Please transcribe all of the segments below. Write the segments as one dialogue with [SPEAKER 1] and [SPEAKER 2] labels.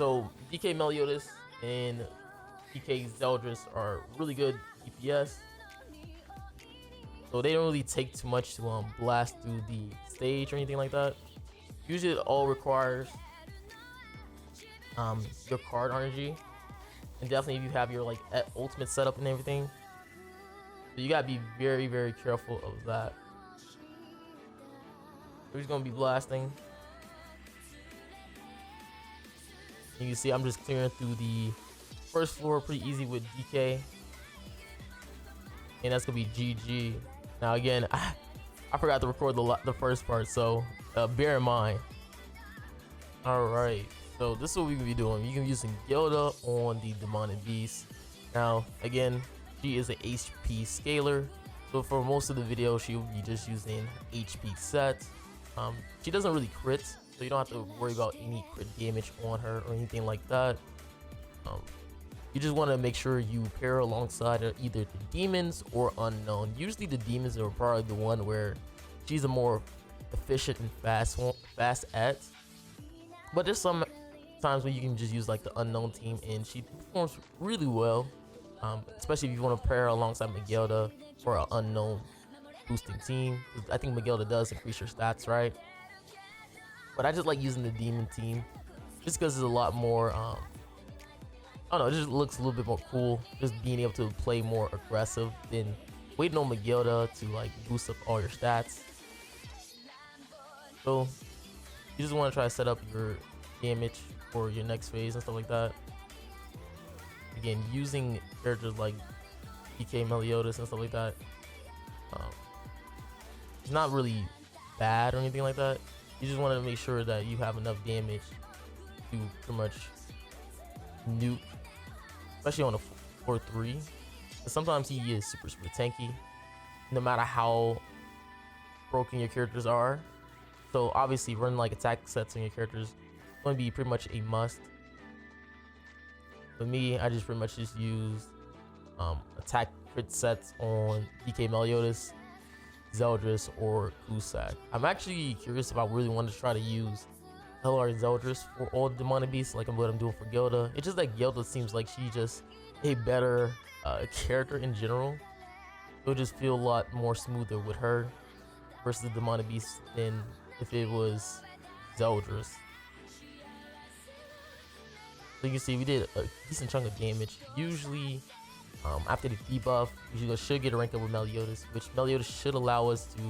[SPEAKER 1] So DK Meliodas and DK Zeldris are really good DPS. So they don't really take too much to blast through the stage or anything like that. Usually it all requires your card RNG, and definitely if you have your like ultimate setup and everything. So you gotta be very, very careful of that. We're just gonna be blasting. You can see I'm just clearing through the first floor pretty easy with DK. And that's gonna be GG. Now again, I forgot to record the first part, so bear in mind. Alright, so this is what we can be doing. You can be using GELDA on the Demonic Beast. Now again, she is an HP scaler, so for most of the video she will be just using HP sets. She doesn't really crit, so you don't have to worry about any crit damage on her or anything like that. You just want to make sure you pair alongside either the demons or unknown. Usually the demons are probably the one where she's a more efficient and fast at. But there's some times where you can just use like the unknown team and she performs really well. Especially if you want to pair alongside Megilda for an unknown boosting team. I think Megilda does increase your stats, right? But I just like using the demon team just because it's a lot more I don't know, it just looks a little bit more cool, just being able to play more aggressive than waiting on Megilda to like boost up all your stats. So you just want to try to set up your damage for your next phase and stuff like that. Again, using characters like DK Meliodas and stuff like that, it's not really bad or anything like that. You just want to make sure that you have enough damage to pretty much nuke, especially on a 4-3. Sometimes he is super tanky, no matter how broken your characters are. So obviously running like attack sets on your characters is going to be pretty much a must. For me, I just pretty much just use attack crit sets on DK Meliodas, Zeldris, or Cusack. I'm actually curious if I really want to try to use LR Zeldris for all Demonic Beasts like what I'm doing for GELDA. It's just that GELDA seems like she's just a better character in general. It'll just feel a lot more smoother with her versus the Demonic Beast than if it was Zeldris. So you can see we did a decent chunk of damage. Usually after the debuff, you should get a rank up with Meliodas, which Meliodas should allow us to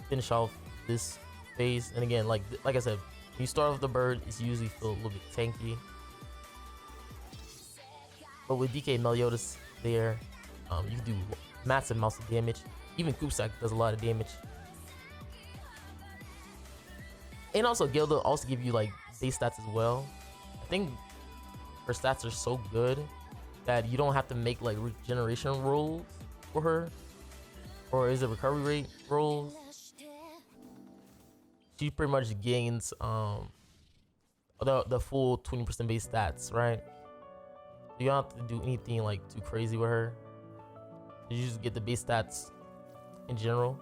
[SPEAKER 1] finish off this phase. And again, like I said, when you start off the bird, it's usually feel a little bit tanky. But with DK Meliodas there, you can do massive amounts of damage. Even Cusack does a lot of damage. And also GELDA also give you like base stats as well. I think her stats are so good that you don't have to make like regeneration rolls for her, or is it recovery rate rolls? She pretty much gains the full 20% base stats, right? You don't have to do anything like too crazy with her. You just get the base stats in general,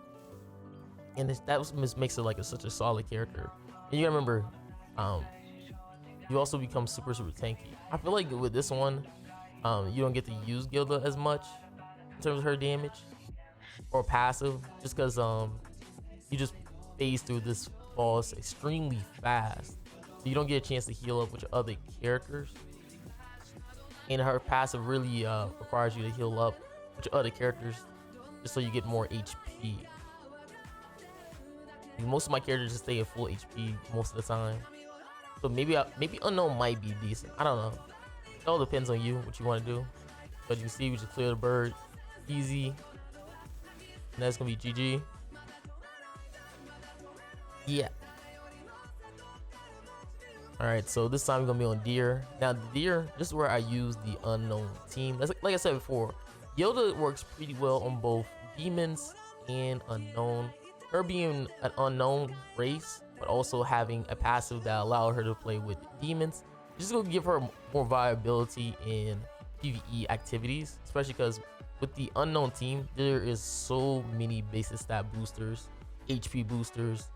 [SPEAKER 1] and that makes it like such a solid character. And you gotta remember, you also become super tanky. I feel like with this one, you don't get to use GELDA as much in terms of her damage or passive, just because you just phase through this boss extremely fast, so you don't get a chance to heal up with your other characters. And her passive really requires you to heal up with your other characters just so you get more HP. And most of my characters just stay at full HP most of the time, so maybe unknown might be decent. I don't know. It all depends on you, what you want to do. But you can see we just clear the bird easy, and that's gonna be GG. Yeah. Alright, so this time we're gonna be on deer. Now the deer, this is where I use the unknown team. That's like I said before, GELDA works pretty well on both demons and unknown. Her being an unknown race, but also having a passive that allowed her to play with demons, just gonna give her more viability in PVE activities, especially because with the unknown team, there is so many basic stat boosters, HP boosters,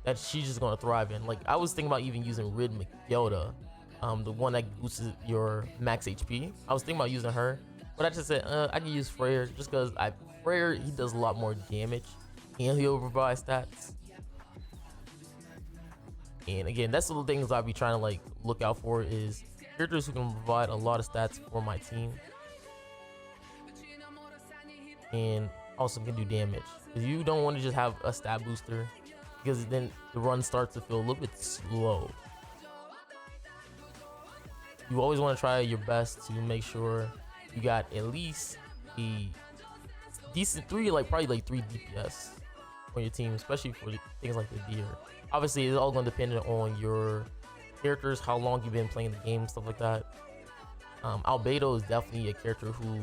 [SPEAKER 1] that she's just gonna thrive in. Like I was thinking about even using Rid Megilda the one that boosts your max HP. I was thinking about using her, but I just said I can use Freyr just because Freyr, he does a lot more damage and he'll provide stats. And again, that's the things I'll be trying to like look out for is characters who can provide a lot of stats for my team and also can do damage. Because you don't want to just have a stat booster because then the run starts to feel a little bit slow. You always want to try your best to make sure you got at least a decent probably like 3 DPS on your team, especially for things like the deer. Obviously, it's all going to depend on your characters, how long you've been playing the game, stuff like that. Albedo is definitely a character who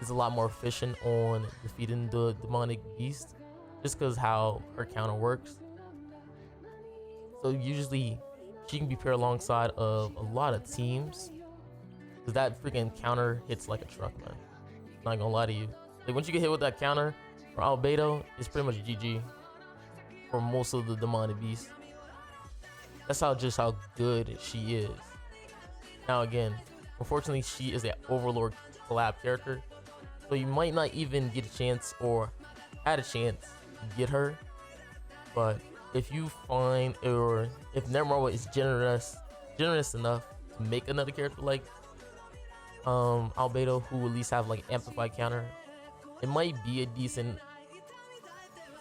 [SPEAKER 1] is a lot more efficient on defeating the demonic beast, just because how her counter works. So usually, she can be paired alongside of a lot of teams, because that freaking counter hits like a truck, man. Not gonna lie to you. Like once you get hit with that counter for Albedo, it's pretty much GG for most of the demonic beasts. That's how good she is. Now again, unfortunately, she is an Overlord collab character, so you might not even get a chance or had a chance to get her. But if you find, or if Netmarble is generous enough to make another character like Albedo, who at least have like amplified counter, it might be a decent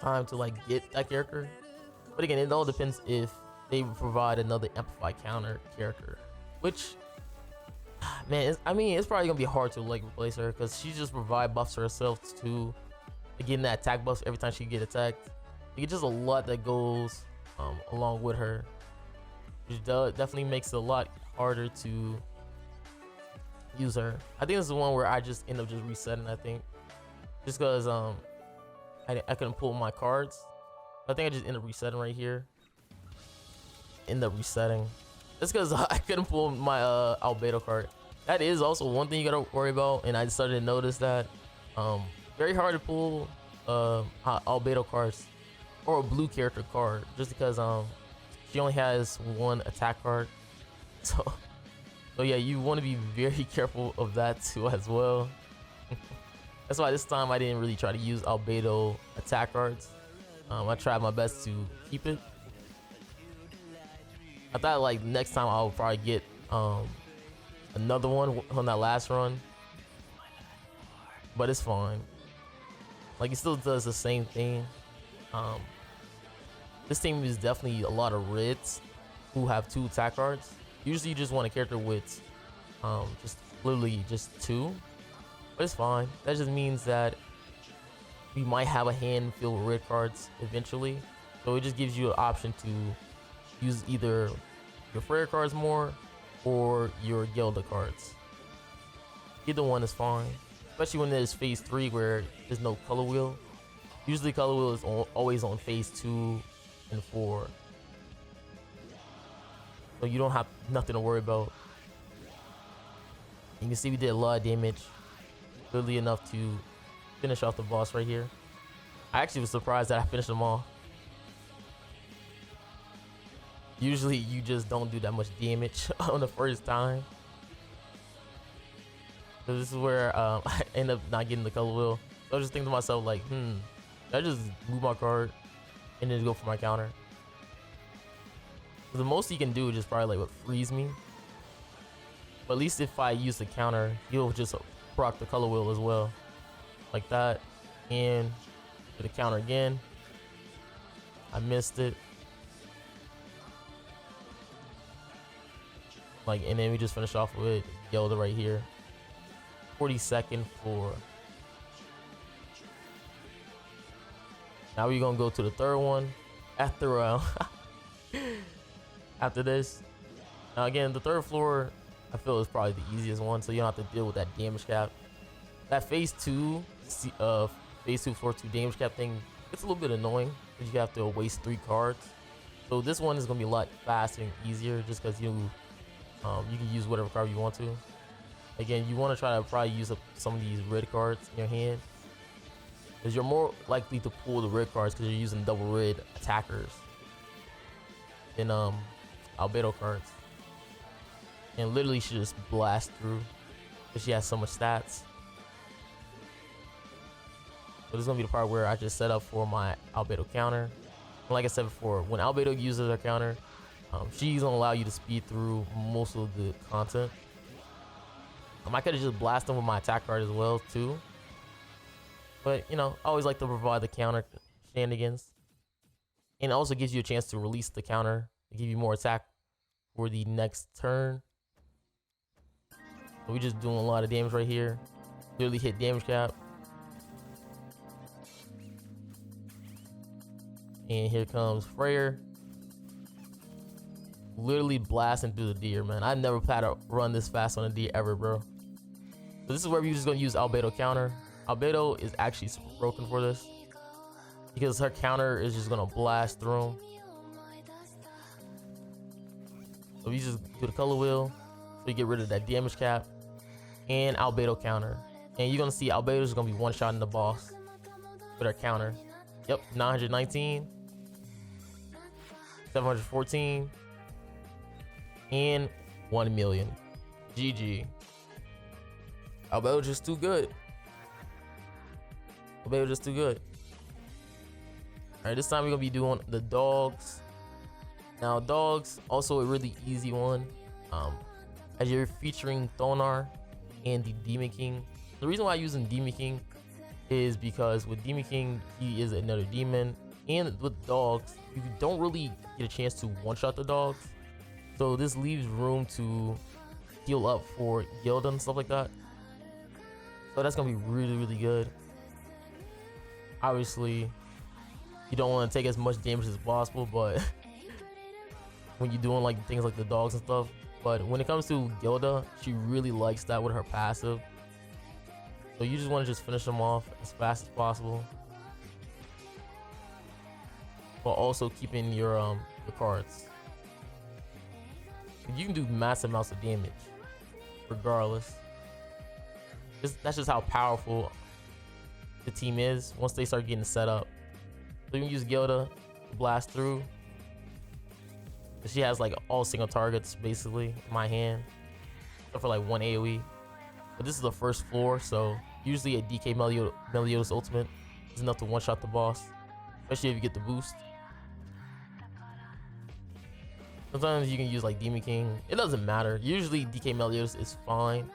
[SPEAKER 1] time to like get that character. But again, it all depends if they provide another amplified counter character, which man, it's probably gonna be hard to like replace her because she just provide buffs herself to getting that attack buff every time she get attacked. It's just a lot that goes along with her, which definitely makes it a lot harder to use her. I think this is the one where I just end up just resetting. I think just because I couldn't pull my cards. I think I just end up resetting right here. End up resetting. That's because I couldn't pull my Albedo card. That is also one thing you gotta worry about, and I started to notice that very hard to pull Albedo cards or a blue character card, just because she only has one attack card. So yeah, you want to be very careful of that too as well. That's why this time I didn't really try to use Albedo attack cards. I tried my best to keep it. I thought like next time I'll probably get another one on that last run, but it's fine. Like it still does the same thing. This team is definitely a lot of reds who have 2 attack cards. Usually you just want a character with just literally just 2, but it's fine. That just means that we might have a hand filled with red cards eventually, so it just gives you an option to use either your Freyr cards more or your GELDA cards. Either one is fine, especially when there's phase 3 where there's no color wheel. Usually color wheel is always on phase 2 and 4, so you don't have nothing to worry about. You can see we did a lot of damage, literally enough to finish off the boss right here. I actually was surprised that I finished them all. Usually you just don't do that much damage on the first time. So this is where I end up not getting the color wheel. So I was just thinking to myself like, I just move my card and then go for my counter. So the most you can do is just probably like what freeze me. But at least if I use the counter, he'll just proc the color wheel as well. Like that. And for the counter again. I missed it. Like, and then we just finish off with GELDA right here. 42nd floor. Now we're gonna go to the third one after after this. Now again, the third floor I feel is probably the easiest one, so you don't have to deal with that damage cap. That phase 2 floor 2 damage cap thing, it's a little bit annoying because you have to waste 3 cards. So this one is gonna be a lot faster and easier just because you can use whatever card you want to. Again, you want to try to probably use up some of these red cards in your hand, because you're more likely to pull the red cards because you're using double red attackers than Albedo cards. and literally she just blast through because she has so much stats. So this is gonna be the part where I just set up for my albedo counter. And like I said before, when albedo uses her counter, she's gonna allow you to speed through most of the content. I could have just blasted them with my attack card as well too, but you know, I always like to provide the counter shenanigans, and it also gives you a chance to release the counter to give you more attack for the next turn. So we're just doing a lot of damage right here. Literally hit damage cap. And here comes Freyr. Literally blasting through the deer, man. I never had to run this fast on a deer ever, bro. So this is where we're just gonna use albedo counter. Albedo is actually super broken for this because her counter is just gonna blast through him. So we just do the color wheel, so you get rid of that damage cap and albedo counter. And you're gonna see albedo is gonna be one shot in the boss with her counter. Yep, 919, 714, and 1 million. GG. Albedo just too good. Albedo just too good. Alright, this time we're gonna be doing the dogs. Now dogs, also a really easy one. As you're featuring Thonar and the Demon King. The reason why I'm using Demon King is because with Demon King, he is another demon, and with dogs, you don't really get a chance to one-shot the dogs. So this leaves room to heal up for GELDA and stuff like that. So that's gonna be really, really good. Obviously, you don't want to take as much damage as possible, but when you're doing like things like the dogs and stuff. But when it comes to GELDA, she really likes that with her passive. So you just want to just finish them off as fast as possible, while also keeping your cards. You can do massive amounts of damage, regardless. That's just how powerful the team is once they start getting set up. So you can use GELDA to blast through. She has like all single targets basically in my hand, except for like one AoE. But this is the first floor, so usually a DK Meliodas ultimate is enough to one-shot the boss, especially if you get the boost. Sometimes you can use like Demon King. It doesn't matter. Usually DK Meliodas is fine.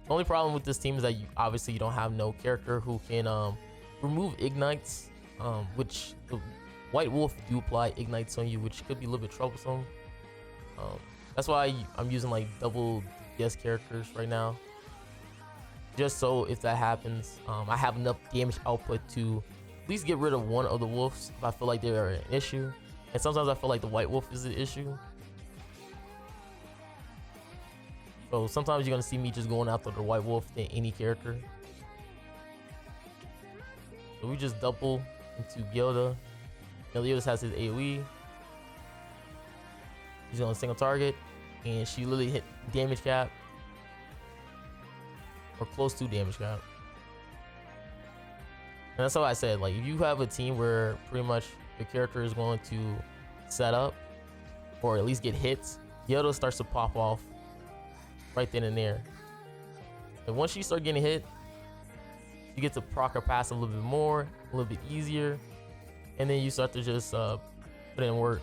[SPEAKER 1] The only problem with this team is that you obviously don't have no character who can remove ignites, which the White Wolf do apply ignites on you, which could be a little bit troublesome. That's why I'm using like double DPS characters right now, just so if that happens, I have enough damage output to at least get rid of one of the wolves if I feel like they're an issue. And sometimes I feel like the White Wolf is an issue. So sometimes you're gonna see me just going after the White Wolf than any character. So we just double into GELDA. Meliodas has his AoE. He's on a single target, and she literally hit damage cap, or close to damage cap. And that's how I said, like, if you have a team where pretty much your character is going to set up, or at least get hits, GELDA starts to pop off right then and there. And once you start getting hit, you get to proc her pass a little bit more, a little bit easier, and then you start to just put in work.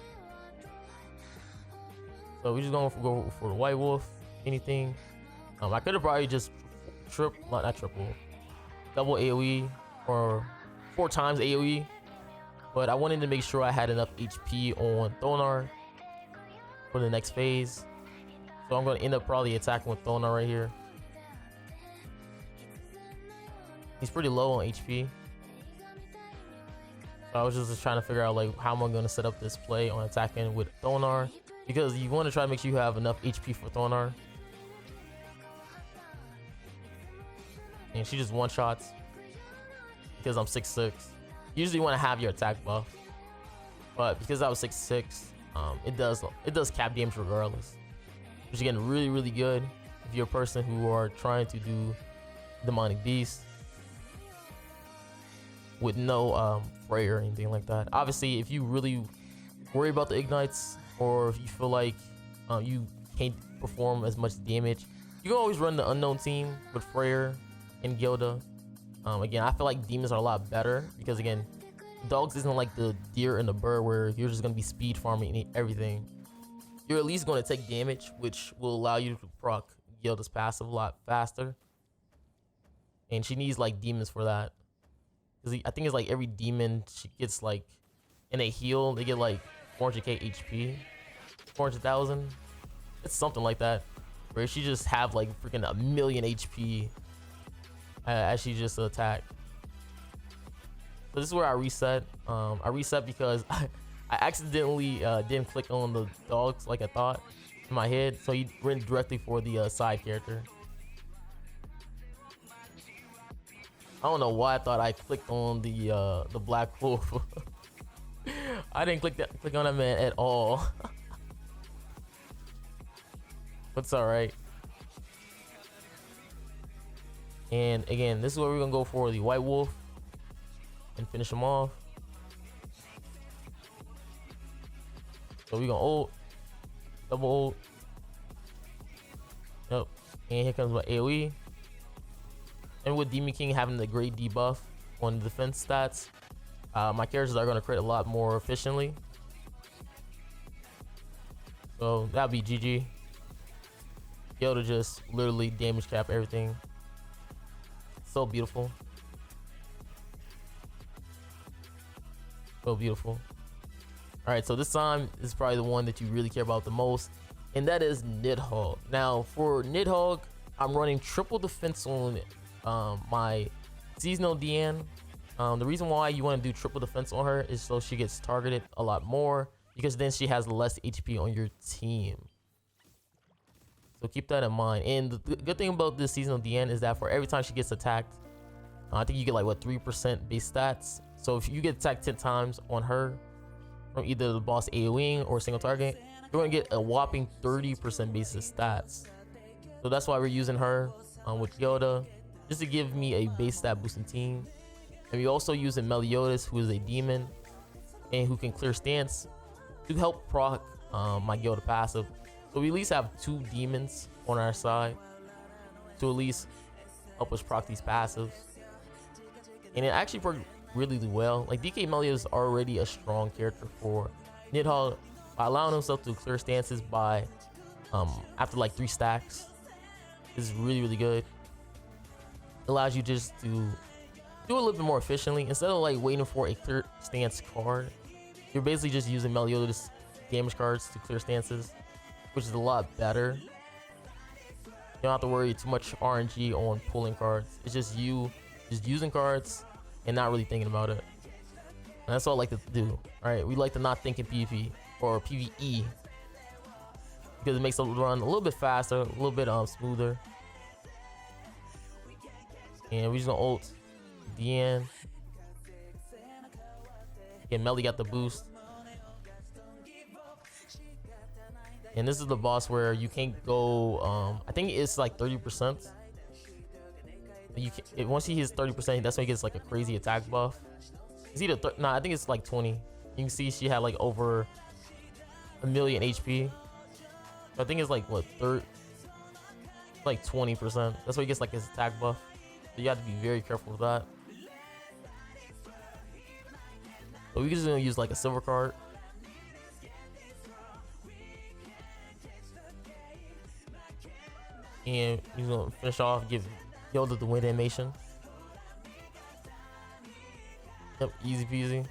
[SPEAKER 1] So we're just going to go for the White Wolf, anything. I could have probably just double AoE or 4 times AoE, but I wanted to make sure I had enough HP on Thonar for the next phase. So I'm going to end up probably attacking with Thonar right here. He's pretty low on HP. So I was just trying to figure out like how am I going to set up this play on attacking with Thonar, because you want to try to make sure you have enough HP for Thonar. And she just one-shots because I'm 6'6". Usually you want to have your attack buff, but because I was 6'6", it does cap damage regardless, which is getting really, really good if you're a person who are trying to do demonic beast with no Freyr or anything like that. Obviously, if you really worry about the ignites, or if you feel like you can't perform as much damage, you can always run the unknown team with Freyr and Gilda. Again, I feel like demons are a lot better because again, dogs isn't like the deer and the bird where you're just gonna be speed farming everything. You're at least gonna take damage, which will allow you to proc Gilda's passive a lot faster. And she needs like demons for that. Cause I think it's like every demon she gets like, and they heal, they get like 400k HP, 400,000. It's something like that, where she just have like freaking a million HP as she just attack. So this is where I reset. I reset because I accidentally didn't click on the dogs like I thought in my head, so he went directly for the side character. I don't know why I thought I clicked on the Black Wolf. I didn't click on that man at all. But it's alright. And again, this is where we're gonna go for the White Wolf and finish him off. So we're gonna ult, double ult. Yep. And here comes my AoE. And with Demon King having the great debuff on the defense stats, my characters are gonna crit a lot more efficiently. So that'll be GG. Gilda just literally damage cap everything. So beautiful. So beautiful. Alright, so this time is probably the one that you really care about the most, and that is Nidhogg. Now for Nidhogg, I'm running triple defense on my seasonal DN. The reason why you want to do triple defense on her is so she gets targeted a lot more, because then she has less HP on your team. So keep that in mind. And the good thing about this seasonal DN is that for every time she gets attacked, I think you get like what 3% base stats. So if you get attacked 10 times on her from either the boss AoEing or single target, you're gonna get a whopping 30% base stats. So that's why we're using her with Gilda, just to give me a base stat boosting team. And we also using Meliodas, who is a demon and who can clear stance, to help proc my Gilda passive. So we at least have 2 demons on our side to at least help us proc these passives. And it actually worked really well. Like DK Meliodas is already a strong character for Nidhogg by allowing himself to clear stances by after like 3 stacks. This is really good. It allows you just to do a little bit more efficiently instead of like waiting for a clear stance card. You're basically just using Meliodas damage cards to clear stances, which is a lot better. You don't have to worry too much RNG on pulling cards. It's just you just using cards and not really thinking about it. And that's what I like to do. Alright, we like to not think in PvP or PvE, because it makes it run a little bit faster, a little bit smoother. And we're just gonna ult DN. Again, Melly got the boost. And this is the boss where you can't go, I think it's like 30%. Once he hits 30%, that's when he gets like a crazy attack buff. It's either, I think it's like 20. You can see she had like over a million HP. I think it's like what, like 20%. That's why he gets like his attack buff. So you have to be very careful with that. But we're just gonna use like a silver card. And he's gonna finish off, give Gilda the win animation. Yep, easy peasy.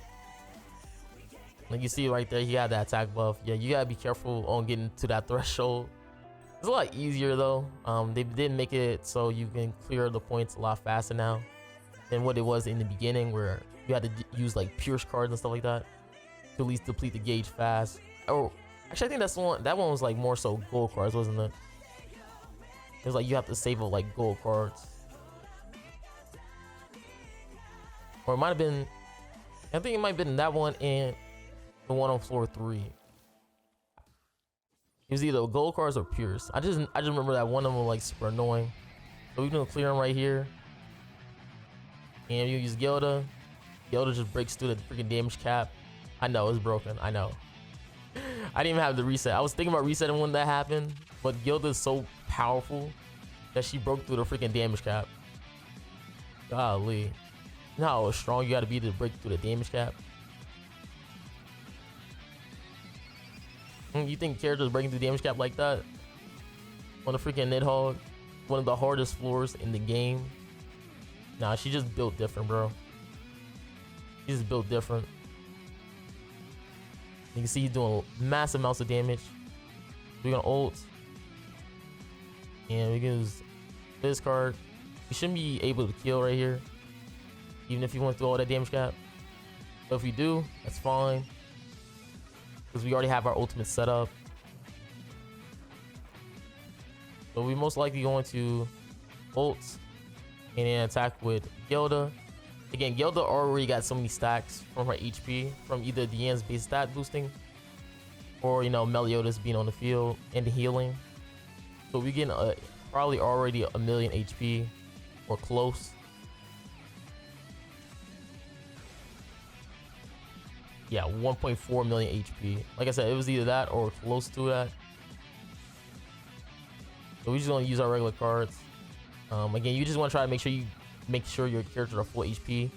[SPEAKER 1] Like you see right there, he had that attack buff. Yeah, you gotta be careful on getting to that threshold. It's a lot easier though. They did make it so you can clear the points a lot faster now than what it was in the beginning, where you had to use like Pierce cards and stuff like that to at least deplete the gauge fast. Oh, actually, I think that's the one. That one was like more so gold cards, wasn't it? It was like you have to save up like gold cards, or it might have been. I think it might have been that one and the one on floor 3. It was either gold cards or Pierce. I just remember that one of them was like super annoying. So we're gonna clear them right here, and you use Gilda. Gilda just breaks through the freaking damage cap. I know it's broken. I know. I didn't even have the reset. I was thinking about resetting when that happened, but Gilda is so powerful that she broke through the freaking damage cap. Golly. You know how strong you gotta be to break through the damage cap? You think characters breaking through the damage cap like that? On the freaking Nidhogg? One of the hardest floors in the game? Nah, she just built different, bro. She's just built different. You can see he's doing massive amounts of damage. We're gonna ult. And we can use this card. We shouldn't be able to kill right here, even if you went through all that damage cap. But if we do, that's fine, because we already have our ultimate set up. So we most likely going to ult and then attack with Gelda. Again, Gelda already got so many stacks from her HP from either Diane's base stat boosting or, you know, Meliodas being on the field and the healing. So we getting probably already a million HP or close. Yeah, 1.4 million HP. Like I said, it was either that or close to that. So we're just gonna use our regular cards. Again, you just want to try to make sure your characters are full HP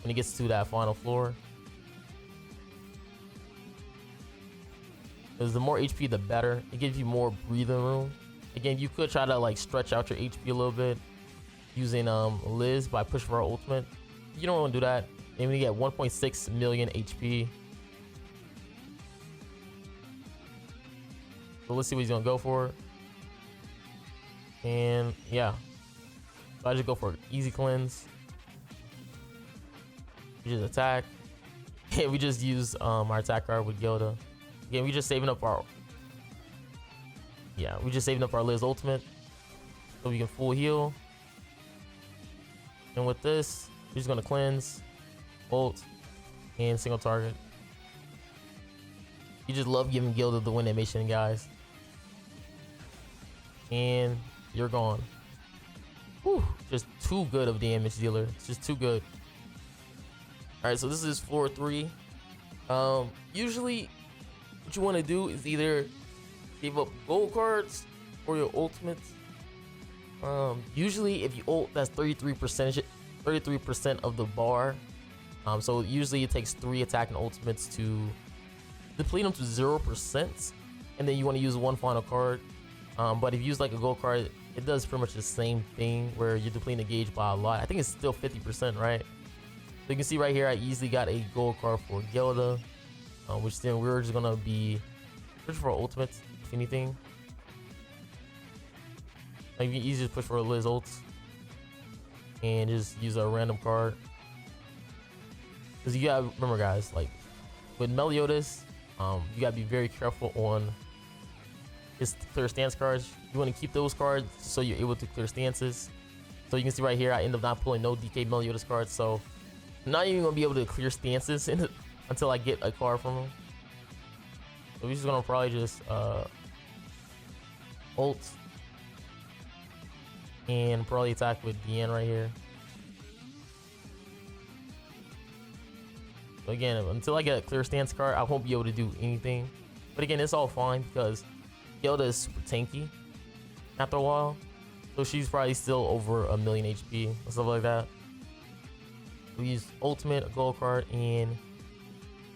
[SPEAKER 1] when it gets to that final floor. Because the more HP, the better. It gives you more breathing room. Again, you could try to like stretch out your HP a little bit using Liz by pushing for her ultimate. You don't want to do that. And we get 1.6 million HP. So let's see what he's gonna go for. And yeah, so I just go for easy cleanse. We just attack. And we just use our attack card with Gilda. Again, we just saving up our Liz ultimate so we can full heal. And with this, we're just gonna cleanse, ult, and single target. You just love giving Gilda the win animation, guys. And you're gone. Whew, just too good of damage dealer. It's just too good. Alright, so this is floor 3. Usually what you want to do is either save up gold cards or your ultimates. Usually if you ult, that's 33% of the bar. So usually it takes 3 attacking ultimates to deplete them to 0%, and then you want to use 1 final card. But if you use like a gold card, it does pretty much the same thing where you're depleting the gauge by a lot. I think it's still 50%, right? So you can see right here, I easily got a gold card for Gelda, which then we're just gonna be push for ultimates, if anything. Like you can easily just push for a Liz ult and just use a random card. Because you gotta remember, guys, like with Meliodas, you gotta be very careful on his clear stance cards. You want to keep those cards so you're able to clear stances. So you can see right here, I end up not pulling no DK Meliodas cards, so I'm not even gonna be able to clear stances until I get a card from him. So we're just gonna probably just ult and probably attack with Diane right here. So again, until I get a clear stance card, I won't be able to do anything. But again, it's all fine because Gelda is super tanky after a while. So she's probably still over a million HP and stuff like that. We use ultimate, a gold card, and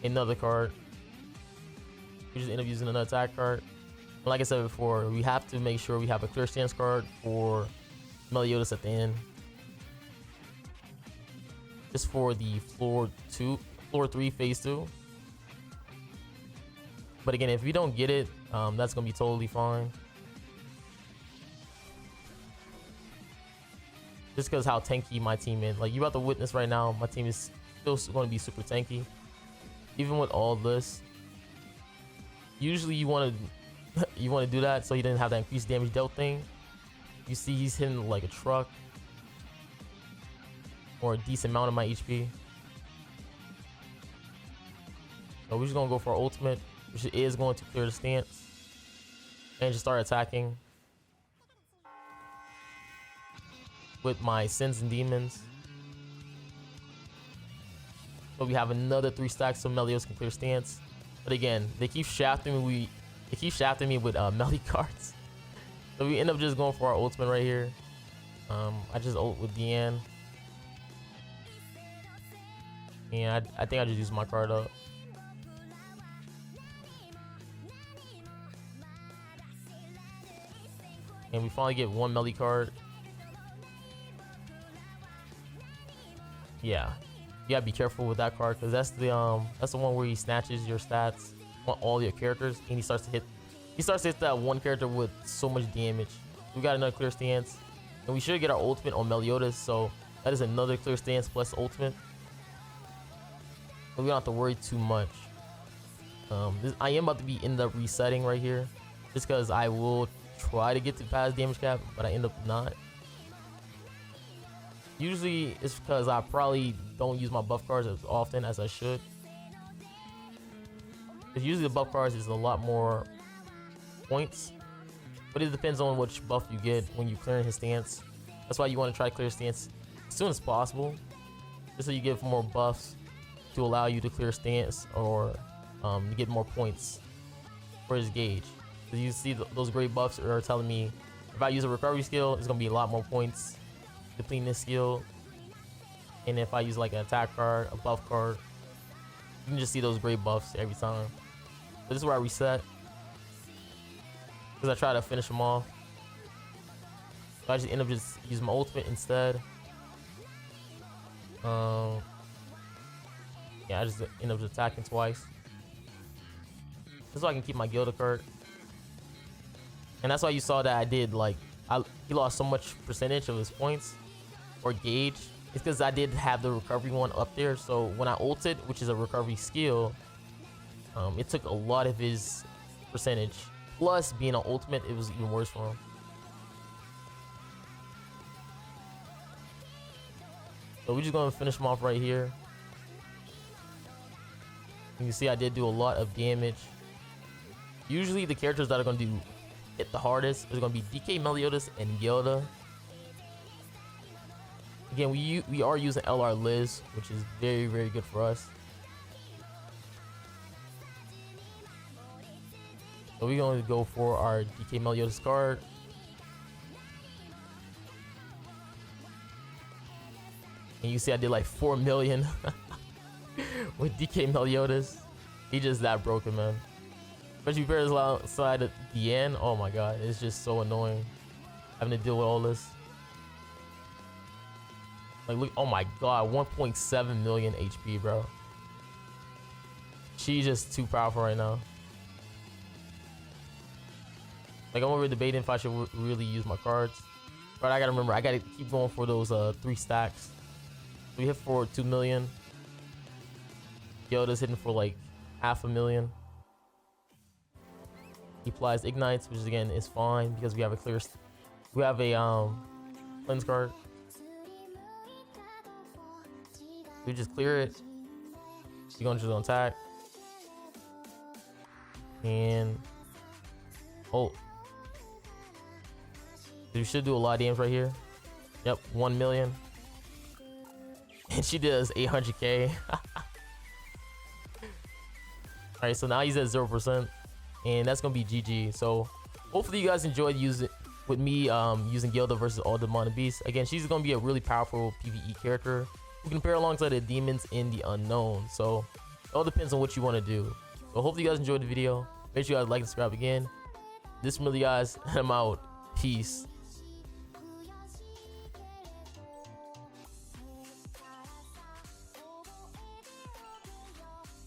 [SPEAKER 1] another card. We just end up using another attack card. And like I said before, we have to make sure we have a clear stance card for Meliodas at the end. Just for the floor 3 phase 2. But again, if we don't get it, that's gonna be totally fine. Just because how tanky my team is. Like, you're about to witness right now, my team is still going to be super tanky. Even with all this. Usually you want to do that so he didn't have that increased damage dealt thing. You see he's hitting like a truck. Or a decent amount of my HP. So we're just going to go for our ultimate, which is going to clear the stance. And just start attacking with my sins and demons. So we have another 3 stacks so Meliodas can clear stance. But again, they keep shafting me with melee cards. So we end up just going for our ultimate right here. I just ult with Deanne. And I think I just used my card up. And we finally get one melee card. Yeah, you gotta be careful with that card because that's the one where he snatches your stats on all your characters, and he starts to hit that one character with so much damage. We got another clear stance, and we should get our ultimate on Meliodas, so that is another clear stance plus ultimate. But we don't have to worry too much. I am about to be end up resetting right here, just because I will try to get to past damage cap, but I end up not. Usually it's because I probably don't use my buff cards as often as I should. Because usually the buff cards is a lot more points, but it depends on which buff you get when you clear his stance. That's why you want to try to clear stance as soon as possible, just so you get more buffs to allow you to clear stance or to get more points for his gauge. Because you see those great buffs are telling me if I use a recovery skill, it's gonna be a lot more points depleting this skill. And if I use like an attack card, a buff card, you can just see those great buffs every time. So this is where I reset, because I try to finish them off. So I just end up just using my ultimate instead. Yeah, I just end up just attacking twice, just so I can keep my GELDA card. And that's why you saw that I did he lost so much percentage of his points or gauge. It's because I did have the recovery one up there. So when I ulted, which is a recovery skill, it took a lot of his percentage. Plus being an ultimate, it was even worse for him. So we're just gonna finish him off right here. You can see I did do a lot of damage. Usually the characters that are gonna hit the hardest is gonna be DK, Meliodas, and GELDA. Again, we are using LR Liz, which is very, very good for us. So we're going to go for our DK Meliodas card. And you see I did like 4 million with DK Meliodas. He just that broken, man. Especially pairs alongside at the end. Oh my god, it's just so annoying having to deal with all this. Like, look, oh my god, 1.7 million HP, bro. She's just too powerful right now. Like, I'm over debating if I should really use my cards. But I gotta remember, I gotta keep going for those 3 stacks. We hit for 2 million. GELDA's hitting for like 500,000. He applies ignites, which again is fine because we have a cleanse card. We just clear it. You're gonna just attack. And oh, we should do a lot of damage right here. Yep, 1 million. And she does 800k. Alright, so now he's at 0%. And that's gonna be GG. So hopefully you guys enjoyed using using GELDA versus all demonic beasts. Again, she's gonna be a really powerful PVE character who can pair alongside the demons in the unknown. So it all depends on what you want to do. So hopefully you guys enjoyed the video. Make sure you guys like and subscribe again. This from Marilli, guys. I'm out. Peace.